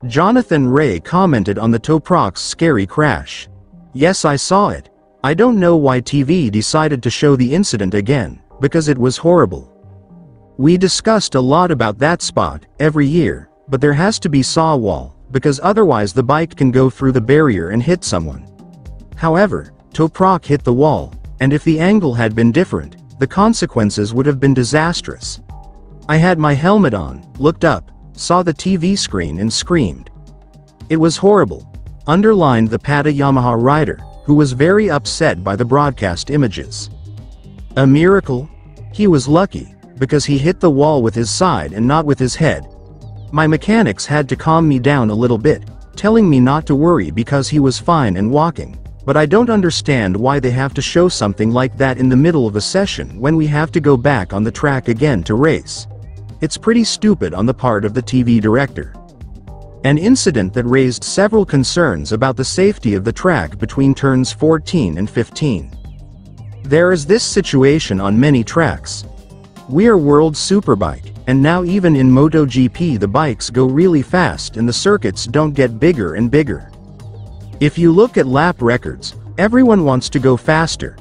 Jonathan Ray commented on the Toprak's scary crash. "Yes, I saw it. I don't know why TV decided to show the incident again, because it was horrible. We discussed a lot about that spot every year, but there has to be saw wall, because otherwise the bike can go through the barrier and hit someone." However, Toprak hit the wall, and if the angle had been different, the consequences would have been disastrous. "I had my helmet on, looked up, saw the TV screen and screamed. It was horrible," underlined the Pata Yamaha rider, who was very upset by the broadcast images. "A miracle? He was lucky, because he hit the wall with his side and not with his head. My mechanics had to calm me down a little bit, telling me not to worry because he was fine and walking, but I don't understand why they have to show something like that in the middle of a session when we have to go back on the track again to race. It's pretty stupid on the part of the TV director." An incident that raised several concerns about the safety of the track between turns 14 and 15. There is this situation on many tracks. We are World Superbike, and now even in MotoGP the bikes go really fast and the circuits don't get bigger and bigger. If you look at lap records, everyone wants to go faster.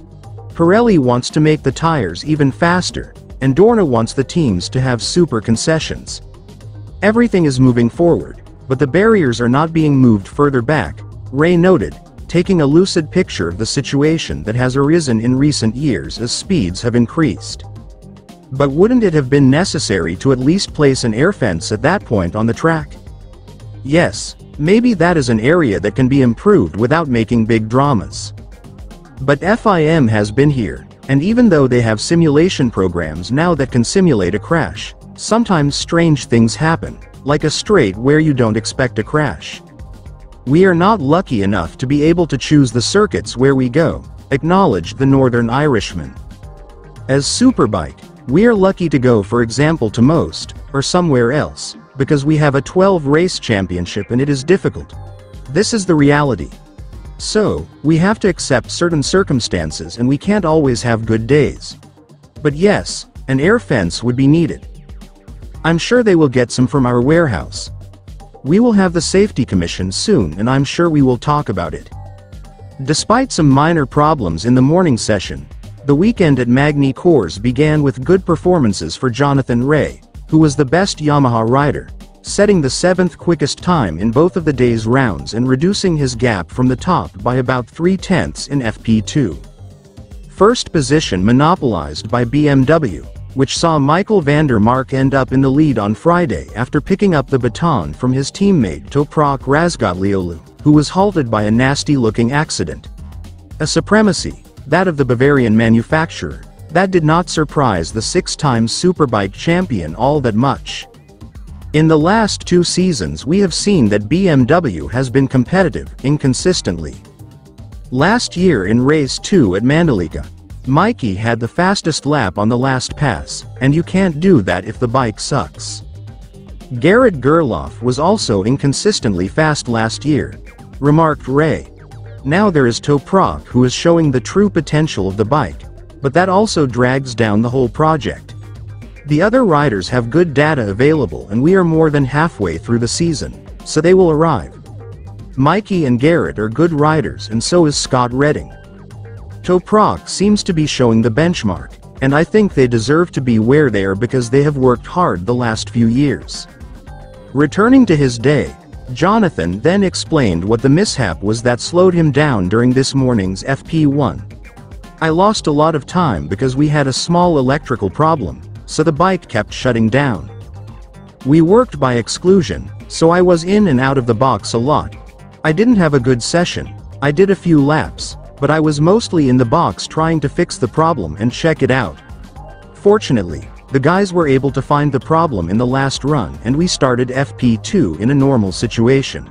Pirelli wants to make the tires even faster, and Dorna wants the teams to have super concessions. Everything is moving forward, but the barriers are not being moved further back, Ray noted, taking a lucid picture of the situation that has arisen in recent years as speeds have increased. But wouldn't it have been necessary to at least place an air fence at that point on the track? Yes, maybe that is an area that can be improved without making big dramas. But FIM has been here, and even though they have simulation programs now that can simulate a crash, sometimes strange things happen, like a straight where you don't expect a crash. "We are not lucky enough to be able to choose the circuits where we go," acknowledged the Northern Irishman. "As Superbike, we are lucky to go for example to Most, or somewhere else, because we have a 12-race championship and it is difficult. This is the reality. So, we have to accept certain circumstances and we can't always have good days. But yes, an air fence would be needed. I'm sure they will get some from our warehouse. We will have the safety commission soon and I'm sure we will talk about it." Despite some minor problems in the morning session, the weekend at Magny Cours began with good performances for Jonathan Ray, who was the best Yamaha rider, setting the 7th quickest time in both of the day's rounds and reducing his gap from the top by about 3/10 in FP2. First position monopolized by BMW, which saw Michael van der Mark end up in the lead on Friday after picking up the baton from his teammate Toprak Razgatlioglu, who was halted by a nasty-looking accident. A supremacy, that of the Bavarian manufacturer, that did not surprise the 6-time Superbike champion all that much. In the last 2 seasons we have seen that BMW has been competitive, inconsistently. Last year in Race 2 at Mandalika, Mikey had the fastest lap on the last pass, and you can't do that if the bike sucks. Garrett Gerloff was also inconsistently fast last year, remarked Ray. Now there is Toprak who is showing the true potential of the bike, but that also drags down the whole project. The other riders have good data available and we are more than halfway through the season, so they will arrive. Mikey and Garrett are good riders and so is Scott Redding. Toprak seems to be showing the benchmark, and I think they deserve to be where they are because they have worked hard the last few years. Returning to his day, Jonathan then explained what the mishap was that slowed him down during this morning's FP1. "I lost a lot of time because we had a small electrical problem, so the bike kept shutting down. We worked by exclusion, so I was in and out of the box a lot. I didn't have a good session, I did a few laps, but I was mostly in the box trying to fix the problem and check it out. Fortunately, the guys were able to find the problem in the last run and we started FP2 in a normal situation."